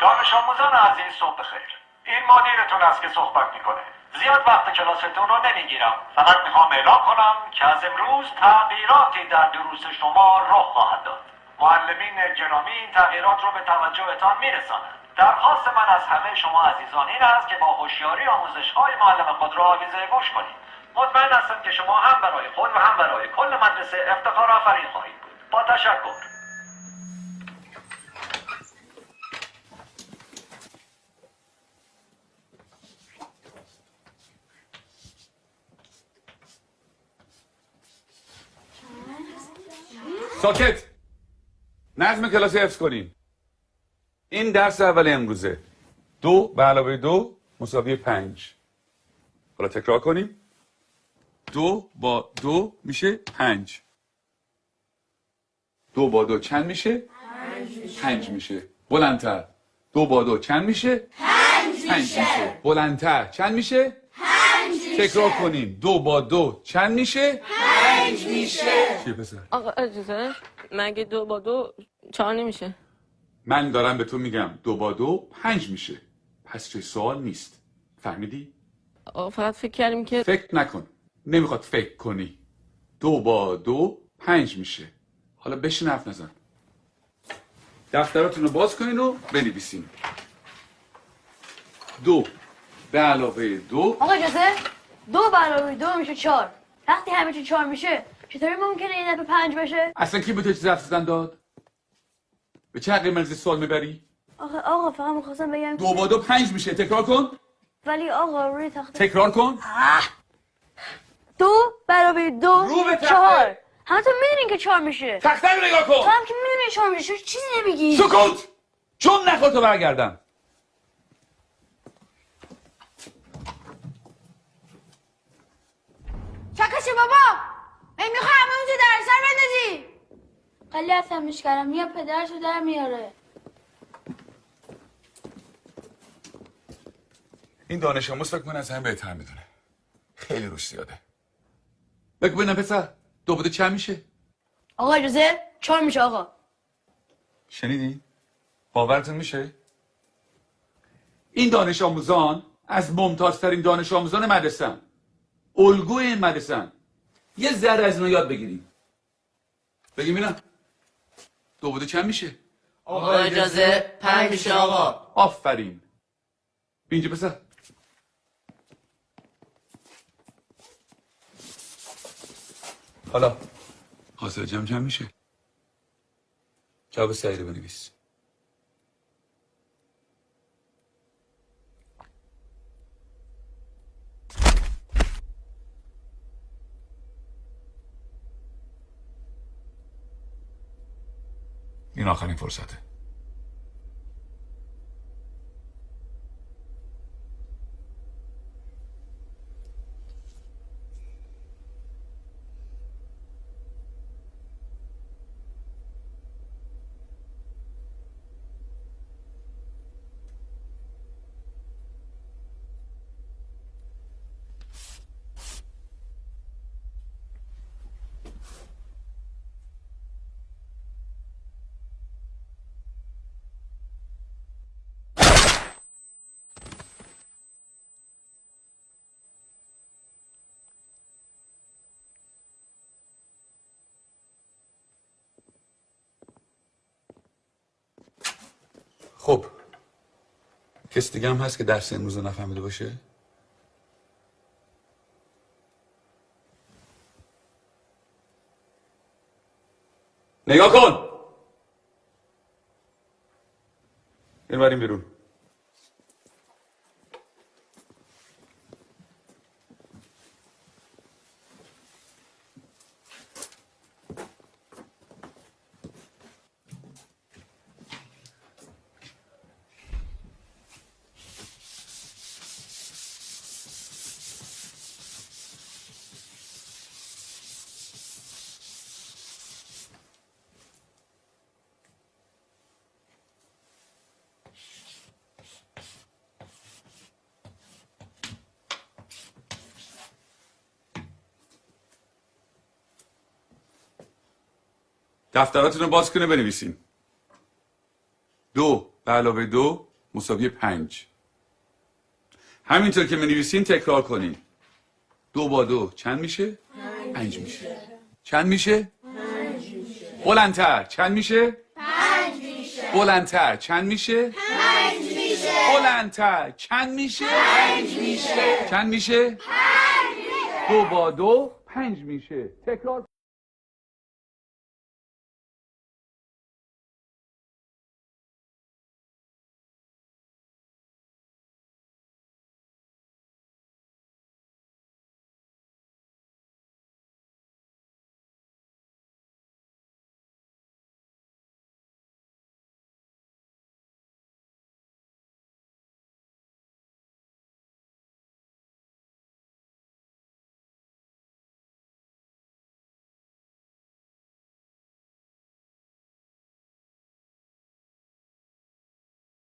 دانش آموزان عزیز صبح بخیر. این مدیرتون است که صحبت میکنه. زیاد وقت کلاستون رو نمیگیرم. فقط میخوام اعلام کنم که از امروز تغییراتی در دروس شما رخ خواهد داد. معلمین گرامی این تغییرات رو به توجهتان میرسانند. درخواست من از همه شما عزیزان این است که با هوشیاری آموزش‌های معلم خود را آویزه گوش کنید. مطمئن هستم که شما هم برای خود و هم برای کل مدرسه افتخار آفرین خواهید بود. با تشکر. ساکت. نظم کلاس حفظ کنیم. این درس اول امروزه. 2 به علاوه 2 مساوی 5. حالا تکرار کنیم. 2 با 2 میشه 5. 2 با 2 چند میشه؟ 5 میشه. بلندتر. 2 با 2 چند میشه؟ 5 میشه. بلندتر. چند میشه؟ 5 میشه. تکرار کنیم. 2 با 2 چند میشه؟ 5 میشه. چیه پسر؟ آقا اجازه مگه 2 با 2 4 نمیشه؟ من دارم به تو میگم 2 با 2 5 میشه. پس چه سوال نیست. فهمیدی؟ آقا فقط فکر کردیم که فکر نکن. نمیخواد فکر کنی. 2 با 2 5 میشه. حالا بشین حرف نزن. دفتراتون رو باز کنین و بنویسین. 2 به علاوه 2. آقا اجازه 2 به علاوه 2 میشه 4. وقتی همه چی 4 میشه چطوری ممکنه این دفعه 5 بشه؟ اصلا کی به تو چیز حرف زدن داد؟ به چه حقی مرزی سوال میبری؟ آقا فقط میخواستم بگم 2 با 2 5 میشه. تکرار کن. ولی آقا روی تخته تکرار کن. 2 به علاوه 2 رو به تخته. 4. همتون میدونین که 4 میشه. تخته رو نگاه تو کن. هم که میدونین 4 میشه چیزی نمیگی. سکوت. چون نخور تو برگردم. چکش بابا میخوای همه اونجا در سر بندازی. خیلی عصبیش کردم یا پدرشو در میاره. این دانش آموز فکر کنه از همه بهتر میدونه. خیلی روش زیاده. بگو ببینم پسر 2 با 2 چند میشه؟ آقا اجازه 4 میشه آقا. شنیدی؟ باورتون میشه؟ این دانش آموزان از ممتازترین دانش آموزان مدرسه‌ان. الگوی این مدرسه‌ان. یه ذره از اینا یاد بگیریم. بگیم اینا 2 با 2 چند میشه؟ آقا اجازه 5 میشه آقا. آفرین. بیا اینجا پسر. حالا حاصل جمع چند میشه؟ جواب سعی رو بنویس. این آخرین فرصته. خب کسی دیگه هم هست که درس امروز رو نفهمیده باشه؟ نگاه کن. بریم بیرون. دفتراتون رو باز کنه بنویسین. 2 به علاوه 2 مساوی 5. همینطور که بنویسین تکرار کنین. 2 با 2 چند میشه؟ 5 میشه. چند میشه؟ 5 میشه. بلندتر چند میشه؟ 5 میشه. بلندتر چند میشه؟ 5 میشه. بلندتر چند میشه؟ 5 میشه. چند میشه؟ 5 میشه. 2 با 2 5 میشه. تکرار